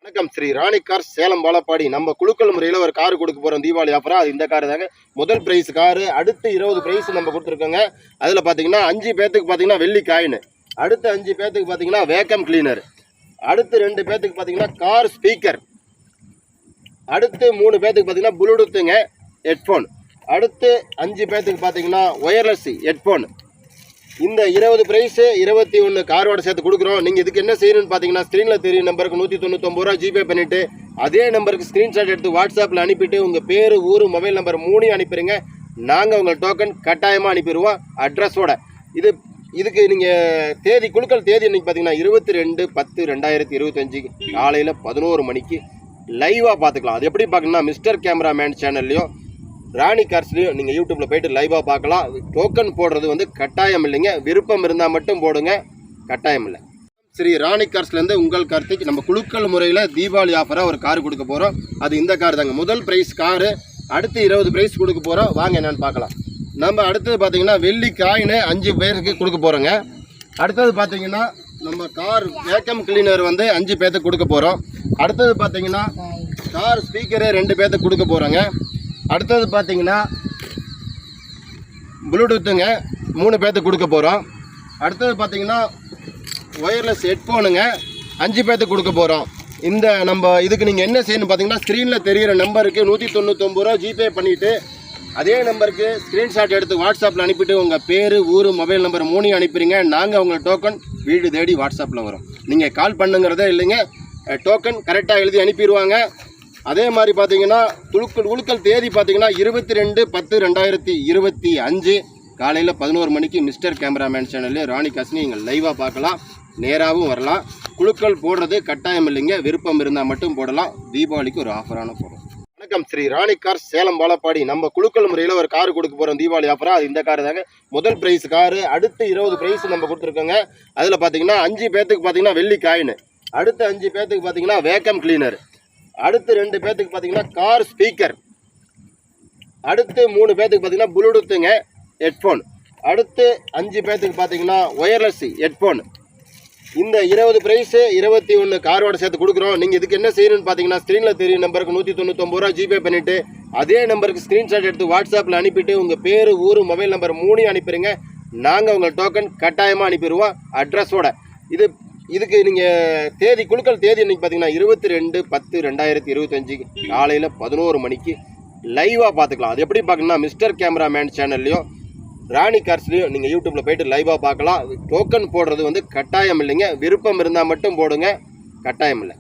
வணக்கம். ஸ்ரீ ராணி கார்ஸ் சேலம் பாலப்பாடி. நம்ம குழுக்கள் முறையில் ஒரு கார் கொடுக்க போகிறோம் தீபாவளி ஆஃபராக. அது இந்த கார் தாங்க. முதல் ப்ரைஸ் காரு, அடுத்து 20 ப்ரைஸ் நம்ம கொடுத்துருக்கோங்க. அதில் பார்த்தீங்கன்னா 5 பேர்த்துக்கு பார்த்தீங்கன்னா வெள்ளி காயின், அடுத்த 5 பேர்த்துக்கு பார்த்தீங்கன்னா வேக்கம் கிளீனர், அடுத்து 2 பேர்த்துக்கு பார்த்தீங்கன்னா கார் ஸ்பீக்கர், அடுத்து 3 பேர்த்துக்கு பார்த்தீங்கன்னா ப்ளூடூத்துங்க ஹெட்ஃபோன், அடுத்து 5 பேர்த்துக்கு பார்த்தீங்கன்னா ஒயர்லெஸ் ஹெட்ஃபோன். இந்த 20 ப்ரைஸு 21 காரோட சேர்த்து கொடுக்குறோம். நீங்கள் இதுக்கு என்ன செய்யணும்னு பார்த்தீங்கன்னா ஸ்க்ரீனில் தெரியும் நம்பருக்கு 199 ரூபா ஜிபே பண்ணிவிட்டு அதே நம்பருக்கு ஸ்க்ரீன்ஷாட் எடுத்து வாட்ஸ்அப்பில் அனுப்பிட்டு உங்கள் பேர், ஊர், மொபைல் நம்பர் 3 அனுப்பிடுங்க. நாங்கள் உங்கள் டோக்கன் கட்டாயமாக அனுப்பிடுவோம் அட்ரஸோட. இதுக்கு நீங்கள் தேதி குழுக்கள் தேதி இன்றைக்கி பார்த்தீங்கன்னா 22/10/2025 காலையில் 11 மணிக்கு லைவாக பார்த்துக்கலாம். அது எப்படி பார்க்கணுன்னா மிஸ்டர் கேமராமேன் சேனல்லையும் ராணி கார்ஸ்லையும் நீங்கள் யூடியூப்பில் போய்ட்டு லைவாக பார்க்கலாம். டோக்கன் போடுறது வந்து கட்டாயம் இல்லைங்க, விருப்பம் இருந்தால் மட்டும் போடுங்க, கட்டாயம் இல்லை. ஸ்ரீ ராணி கார்ஸ்லேருந்து உங்கள் கார்த்திக். நம்ம குழுக்கள் முறையில் தீபாவளி ஆஃபராக ஒரு கார் கொடுக்க போகிறோம். அது இந்த கார் தாங்க. முதல் ப்ரைஸ் காரு, அடுத்து 20 ப்ரைஸ் கொடுக்க போகிறோம். வாங்க என்னென்னு பார்க்கலாம். நம்ம அடுத்தது பார்த்தீங்கன்னா வெள்ளி காயின் 5 பேருக்கு கொடுக்க போகிறோங்க. அடுத்தது பார்த்தீங்கன்னா நம்ம கார் வேக்கம் கிளீனர் வந்து 5 பேர்த்துக்கு கொடுக்க போகிறோம். அடுத்தது பார்த்தீங்கன்னா கார் ஸ்பீக்கரு 2 பேர்த்துக்கு கொடுக்க போகிறோங்க. அடுத்தது பார்த்தீங்கன்னா ப்ளூடூத்துங்க 3 பேர்த்துக்கு கொடுக்க போகிறோம். அடுத்தது பார்த்தீங்கன்னா ஒயர்லெஸ் ஹெட்ஃபோனுங்க 5 பேர்த்துக்கு கொடுக்க போகிறோம். இந்த நம்ம இதுக்கு நீங்கள் என்ன செய்யணும் பார்த்தீங்கன்னா ஸ்க்ரீனில் தெரிகிற நம்பருக்கு 199 ரூபா ஜிபே பண்ணிவிட்டு அதே நம்பருக்கு ஸ்க்ரீன்ஷாட் எடுத்து வாட்ஸ்அப்பில் அனுப்பிட்டு உங்கள் பேர், ஊர், மொபைல் நம்பர் 3 அனுப்பிடுங்க. நாங்கள் உங்கள் டோக்கன் வீடு தேடி வாட்ஸ்அப்பில் வரும். நீங்கள் கால் பண்ணுங்கிறதே இல்லைங்க, டோக்கன் கரெக்டாக எழுதி அனுப்பிடுவாங்க. அதே மாதிரி பார்த்தீங்கன்னா குழுக்கள் தேதி பார்த்தீங்கன்னா 22/10/2025 காலையில் 11 மணிக்கு மிஸ்டர் கேமராமேன் சேனல்லே ராணி கார்ஸ்னு நீங்கள் லைவாக பார்க்கலாம், நேராகவும் வரலாம். குழுக்கள் போடுறது கட்டாயம் இல்லைங்க, விருப்பம் இருந்தால் மட்டும் போடலாம். தீபாவளிக்கு ஒரு ஆஃபரான போடும். வணக்கம். ஸ்ரீ ராணி கார்ஸ் சேலம் பாலப்பாடி. நம்ம குழுக்கள் முறையில் ஒரு கார் கொடுக்க போகிறோம் தீபாவளி ஆஃபராக. அது இந்த கார் தாங்க. முதல் ப்ரைஸ் காரு, அடுத்து 20 ப்ரைஸ் நம்ம கொடுத்துருக்கோங்க. அதில் பார்த்தீங்கன்னா 5 பேர்த்துக்கு பார்த்தீங்கன்னா வெள்ளி காயின், அடுத்த 5 பேர்த்துக்கு பார்த்தீங்கன்னா வேக்கம் கிளீனர், அடுத்து 2 பேர்த்துக்கு பார்த்தீங்கன்னா கார் ஸ்பீக்கர், அடுத்து 3 பேர்த்துக்கு பார்த்தீங்கன்னா ப்ளூடூத்துங்க ஹெட்ஃபோன், அடுத்து 5 பேர்த்துக்கு பார்த்தீங்கன்னா ஒயர்லெஸ் ஹெட்ஃபோன். இந்த 20 ப்ரைஸு 21 காரோட சேர்த்து கொடுக்குறோம். நீங்கள் இதுக்கு என்ன செய்யணும்னு பார்த்தீங்கன்னா ஸ்க்ரீனில் தெரியும் நம்பருக்கு 199 ரூபா ஜிபே பண்ணிவிட்டு அதே நம்பருக்கு ஸ்க்ரீன்ஷாட் எடுத்து வாட்ஸ்அப்பில் அனுப்பிட்டு உங்கள் பேர், ஊர், மொபைல் நம்பர் 3 அனுப்பிடுங்க. நாங்கள் உங்கள் டோக்கன் கட்டாயமாக அனுப்பிடுவோம் அட்ரஸோட. இதுக்கு நீங்கள் தேதி குழுக்கள் தேதி இன்றைக்கி பார்த்தீங்கன்னா 22/10/2025 காலையில் 11 மணிக்கு லைவாக பார்த்துக்கலாம். அது எப்படி பார்க்கணுன்னா மிஸ்டர் கேமராமேன் சேனல்லையும் ராணி கார்ஸ்லையும் நீங்கள் யூடியூப்பில் போய்ட்டு லைவாக பார்க்கலாம். டோக்கன் போடுறது வந்து கட்டாயம் இல்லைங்க, விருப்பம் இருந்தால் மட்டும் போடுங்க, கட்டாயம் இல்லை.